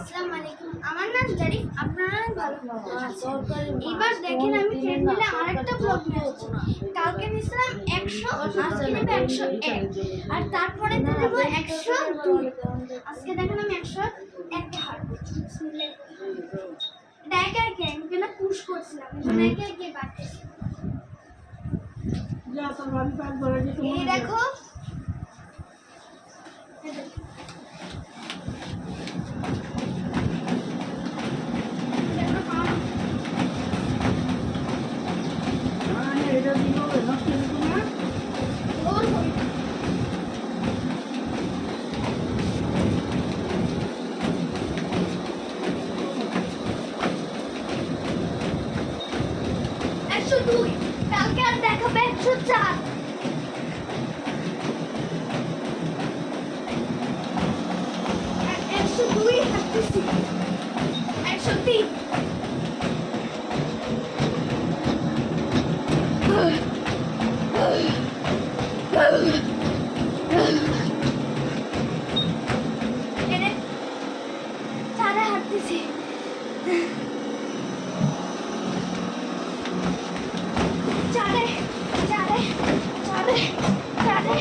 আসসালামু আলাইকুম। আমার নাম জারিফ, আপনারা ভালো আছেন। এবার দেখেন আমি ট্রেডমিলে আরেকটা ব্লগ নিয়ে আসছি। কালকে নিয়েছিলাম 100, আজকে নেবে 101, আর তারপরে দেবো 102। আজকে দেখেন আমি 101 হাঁটবো। একা একা আমি কেন পুশ করছিলাম, একা একা বাড়তেছি। এই দেখো, কালকে আর দেখাবে 104। দুই হাঁটতেছি 103। চারে হাঁটতেছি। চারে চারে চারে চারে